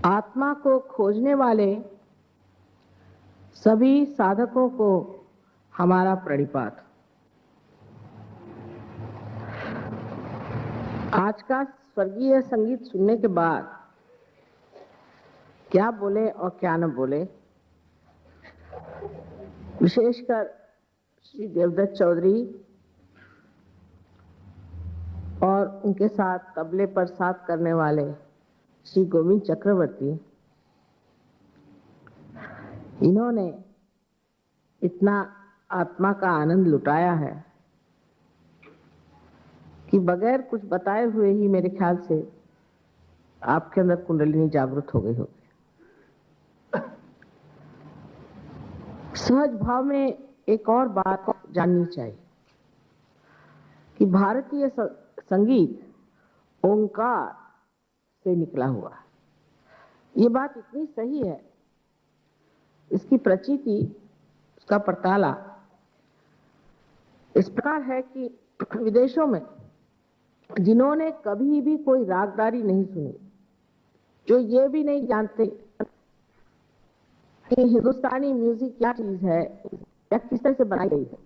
आत्मा को खोजने वाले सभी साधकों को हमारा प्रणिपात। आज का स्वर्गीय संगीत सुनने के बाद क्या बोले और क्या न बोले, विशेषकर श्री देवदत्त चौधरी और उनके साथ तबले पर साथ करने वाले श्री गोविंद चक्रवर्ती, इन्होंने इतना आत्मा का आनंद लुटाया है कि बगैर कुछ बताए हुए ही मेरे ख्याल से आपके अंदर कुंडलिनी जागृत हो गई होगी। सहज भाव में एक और बात जाननी चाहिए कि भारतीय संगीत ओंकार से निकला हुआ है। ये बात इतनी सही है, इसकी प्रचिति, उसका परताला इस प्रकार है कि विदेशों में जिन्होंने कभी भी कोई रागदारी नहीं सुनी, जो ये भी नहीं जानते कि हिंदुस्तानी म्यूजिक क्या चीज है या किस तरह से बनाई गई है,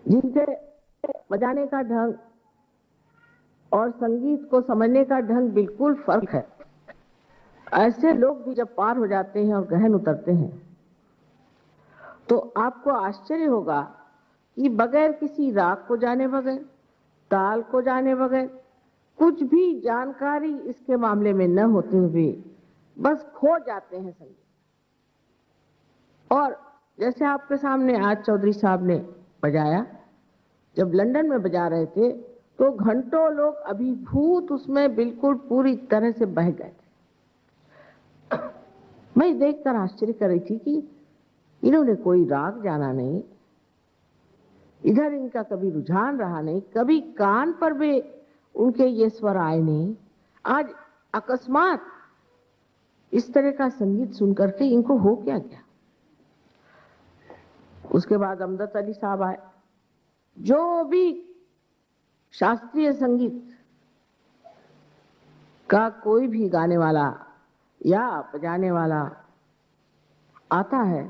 जिनके बजाने का ढंग और संगीत को समझने का ढंग बिल्कुल फर्क है, ऐसे लोग भी जब पार हो जाते हैं और गहन उतरते हैं तो आपको आश्चर्य होगा कि बगैर किसी राग को जाने बगैर, ताल को जाने बगैर, कुछ भी जानकारी इसके मामले में न होते हुए बस खो जाते हैं संगीत। और जैसे आपके सामने आज चौधरी साहब ने बजाया, जब लंदन में बजा रहे थे तो घंटों लोग अभिभूत उसमें बिल्कुल पूरी तरह से बह गए थे। मैं देखकर आश्चर्य कर रही थी कि इन्होंने कोई राग जाना नहीं, इधर इनका कभी रुझान रहा नहीं, कभी कान पर भी उनके ये स्वर आए नहीं। आज अकस्मात इस तरह का संगीत सुनकर के इनको हो क्या गया। उसके बाद अमजद अली साहब आए, जो भी शास्त्रीय संगीत का कोई भी गाने वाला या बजाने वाला आता है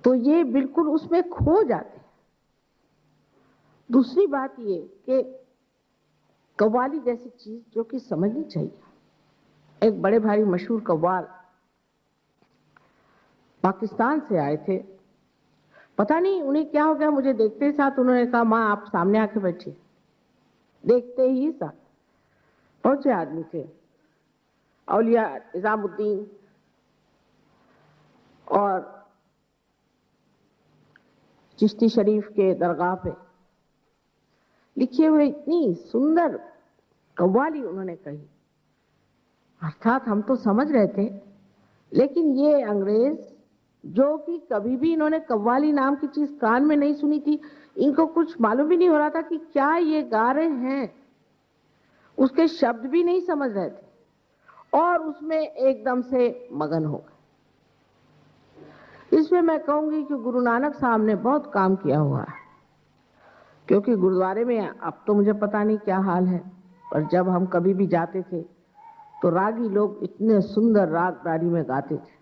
तो ये बिल्कुल उसमें खो जाते हैं। दूसरी बात ये कि कव्वाली जैसी चीज जो कि समझनी चाहिए, एक बड़े भारी मशहूर कव्वाल पाकिस्तान से आए थे, पता नहीं उन्हें क्या हो गया, मुझे देखते ही साथ उन्होंने कहा माँ आप सामने आके बैठिए। देखते ही साथ बहुत से आदमी थे, औलिया निजामुद्दीन और चिश्ती शरीफ के दरगाह पे लिखे हुए इतनी सुंदर कव्वाली उन्होंने कही। अर्थात हम तो समझ रहे थे, लेकिन ये अंग्रेज जो कि कभी भी इन्होंने कव्वाली नाम की चीज कान में नहीं सुनी थी, इनको कुछ मालूम भी नहीं हो रहा था कि क्या ये गा रहे हैं, उसके शब्द भी नहीं समझ रहे थे और उसमें एकदम से मगन हो गए। इसमें मैं कहूंगी कि गुरु नानक साहब ने बहुत काम किया हुआ है, क्योंकि गुरुद्वारे में अब तो मुझे पता नहीं क्या हाल है, पर जब हम कभी भी जाते थे तो रागी लोग इतने सुंदर रागदारी में गाते थे।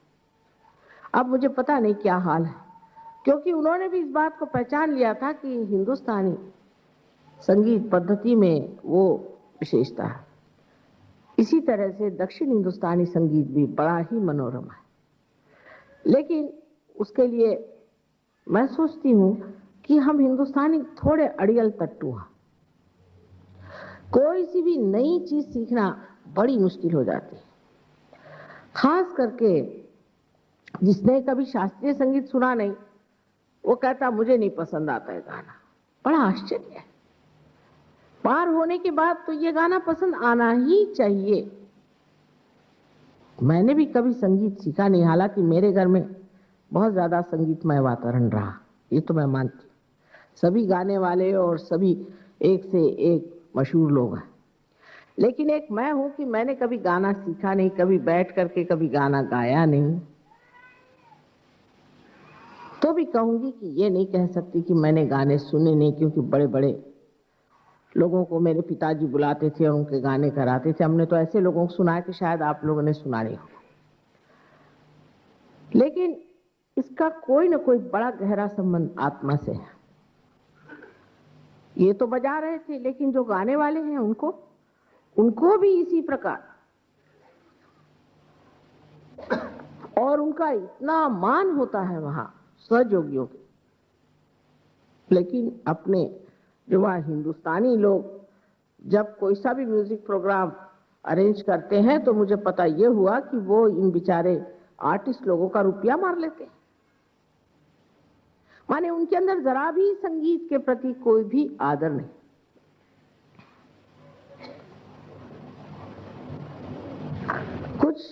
अब मुझे पता नहीं क्या हाल है, क्योंकि उन्होंने भी इस बात को पहचान लिया था कि हिंदुस्तानी संगीत पद्धति में वो विशेषता है। इसी तरह से दक्षिण हिंदुस्तानी संगीत भी बड़ा ही मनोरम है, लेकिन उसके लिए मैं सोचती हूं कि हम हिंदुस्तानी थोड़े अड़ियल तट्टू हैं। कोई सी भी नई चीज सीखना बड़ी मुश्किल हो जाती है, खास करके जिसने कभी शास्त्रीय संगीत सुना नहीं, वो कहता मुझे नहीं पसंद आता है गाना। बड़ा आश्चर्य है, पार होने के बाद तो ये गाना पसंद आना ही चाहिए। मैंने भी कभी संगीत सीखा नहीं, हालांकि मेरे घर में बहुत ज्यादा संगीतमय वातावरण रहा, ये तो मैं मानती हूँ। सभी गाने वाले और सभी एक से एक मशहूर लोग हैं, लेकिन एक मैं हूं कि मैंने कभी गाना सीखा नहीं, कभी बैठ करके कभी गाना गाया नहीं। तो भी कहूंगी कि ये नहीं कह सकती कि मैंने गाने सुने नहीं, क्योंकि बड़े बड़े लोगों को मेरे पिताजी बुलाते थे और उनके गाने कराते थे। हमने तो ऐसे लोगों को सुना कि शायद आप लोगों ने सुना नहीं हो, लेकिन इसका कोई ना कोई बड़ा गहरा संबंध आत्मा से है। ये तो बजा रहे थे, लेकिन जो गाने वाले हैं उनको भी इसी प्रकार, और उनका इतना मान होता है वहां सहयोगियों के। लेकिन अपने जो वहां हिंदुस्तानी लोग जब कोई सा भी म्यूजिक प्रोग्राम अरेंज करते हैं तो मुझे पता ये हुआ कि वो इन बेचारे आर्टिस्ट लोगों का रुपया मार लेते हैं। माने उनके अंदर जरा भी संगीत के प्रति कोई भी आदर नहीं। कुछ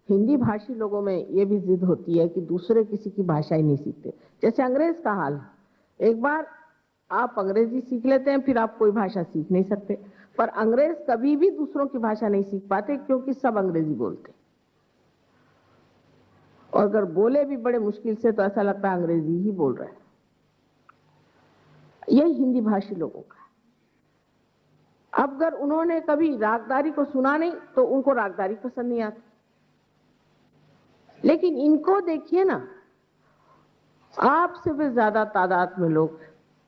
हिंदी भाषी लोगों में ये भी जिद होती है कि दूसरे किसी की भाषा ही नहीं सीखते, जैसे अंग्रेज का हाल है। एक बार आप अंग्रेजी सीख लेते हैं, फिर आप कोई भाषा सीख नहीं सकते। पर अंग्रेज कभी भी दूसरों की भाषा नहीं सीख पाते, क्योंकि सब अंग्रेजी बोलते, और अगर बोले भी बड़े मुश्किल से तो ऐसा लगता है अंग्रेजी ही बोल रहे हैं। यही हिंदी भाषी लोगों का। अब अगर उन्होंने कभी रागदारी को सुना नहीं तो उनको रागदारी पसंद नहीं आती, लेकिन इनको देखिए ना, आपसे भी ज्यादा तादाद में लोग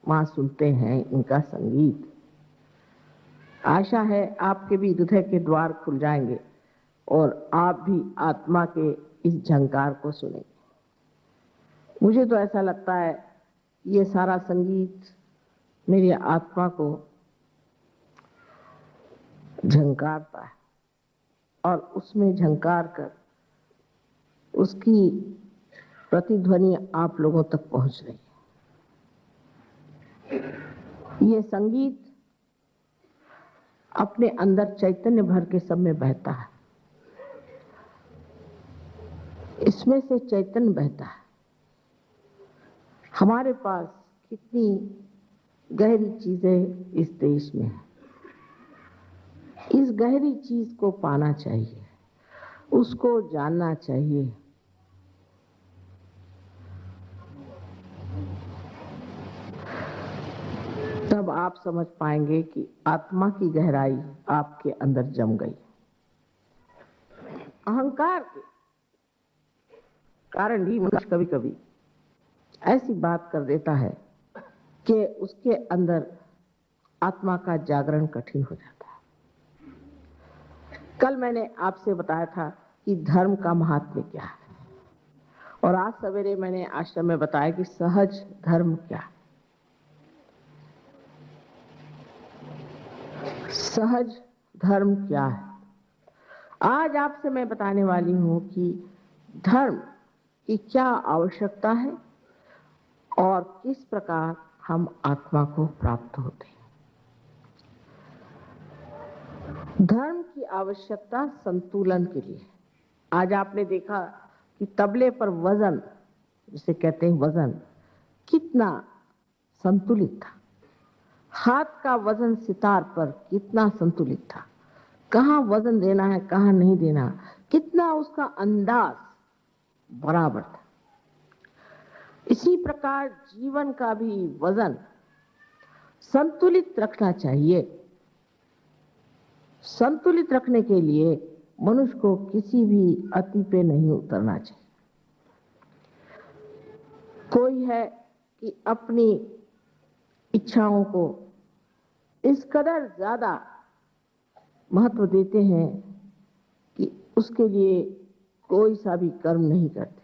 वहां सुनते हैं इनका संगीत। आशा है आपके भी हृदय के द्वार खुल जाएंगे और आप भी आत्मा के इस झंकार को सुनेंगे। मुझे तो ऐसा लगता है ये सारा संगीत मेरी आत्मा को झंकारता है, और उसमें झंकार कर उसकी प्रतिध्वनि आप लोगों तक पहुंच रही है। ये संगीत अपने अंदर चैतन्य भर के सब में बहता है, इसमें से चैतन्य बहता है। हमारे पास कितनी गहरी चीजें इस देश में है, इस गहरी चीज को पाना चाहिए, उसको जानना चाहिए। तब आप समझ पाएंगे कि आत्मा की गहराई आपके अंदर जम गई। अहंकार के कारण भी मनुष्य कभी कभी ऐसी बात कर देता है कि उसके अंदर आत्मा का जागरण कठिन हो जाता है। कल मैंने आपसे बताया था कि धर्म का महात्म्य क्या है, और आज सवेरे मैंने आश्रम में बताया कि सहज धर्म क्या है। सहज धर्म क्या है? आज आपसे मैं बताने वाली हूं कि धर्म की क्या आवश्यकता है और किस प्रकार हम आत्मा को प्राप्त होते हैं। धर्म की आवश्यकता संतुलन के लिए। आज आपने देखा कि तबले पर वजन, जिसे कहते हैं वजन, कितना संतुलित था। हाथ का वजन सितार पर कितना संतुलित था, कहां वजन देना है कहां नहीं देना, कितना उसका अंदाज बराबर था। इसी प्रकार जीवन का भी वजन संतुलित रखना चाहिए। संतुलित रखने के लिए मनुष्य को किसी भी अति पे नहीं उतरना चाहिए। कोई है कि अपनी इच्छाओं को इस कदर ज्यादा महत्व देते हैं कि उसके लिए कोई सा भी कर्म नहीं करते,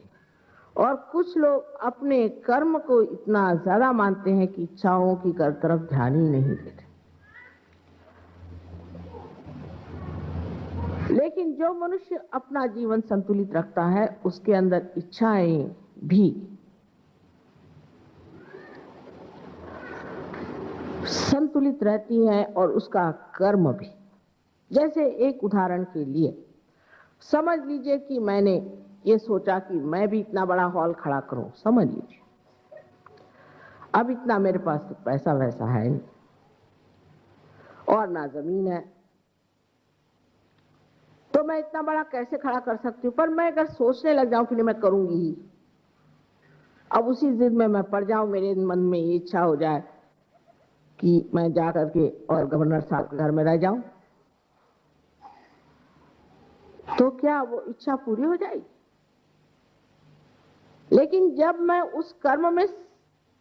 और कुछ लोग अपने कर्म को इतना ज्यादा मानते हैं कि इच्छाओं की तरफ ध्यान ही नहीं देते। लेकिन जो मनुष्य अपना जीवन संतुलित रखता है उसके अंदर इच्छाएं भी संतुलित रहती हैं और उसका कर्म भी। जैसे एक उदाहरण के लिए समझ लीजिए कि मैंने ये सोचा कि मैं भी इतना बड़ा हॉल खड़ा करूं। समझ लीजिए अब इतना मेरे पास तो पैसा वैसा है नहीं और ना जमीन है, तो मैं इतना बड़ा कैसे खड़ा कर सकती हूँ। पर मैं अगर सोचने लग जाऊं कि नहीं मैं करूंगी ही, अब उसी जिद में मैं पड़ जाऊं, मेरे मन में ये इच्छा हो जाए कि मैं जा करके और गवर्नर साहब के घर में रह जाऊं, तो क्या वो इच्छा पूरी हो जाएगी? लेकिन जब मैं उस कर्म में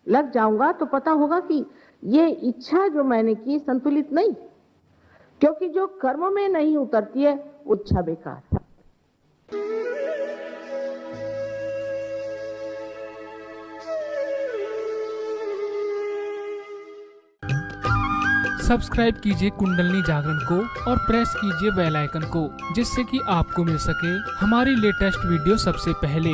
लग जाऊंगा तो पता होगा कि ये इच्छा जो मैंने की संतुलित नहीं, क्योंकि जो कर्म में नहीं उतरती है वो इच्छा बेकार है। सब्सक्राइब कीजिए कुंडलिनी जागरण को और प्रेस कीजिए बेल आइकन को, जिससे कि आपको मिल सके हमारी लेटेस्ट वीडियो सबसे पहले।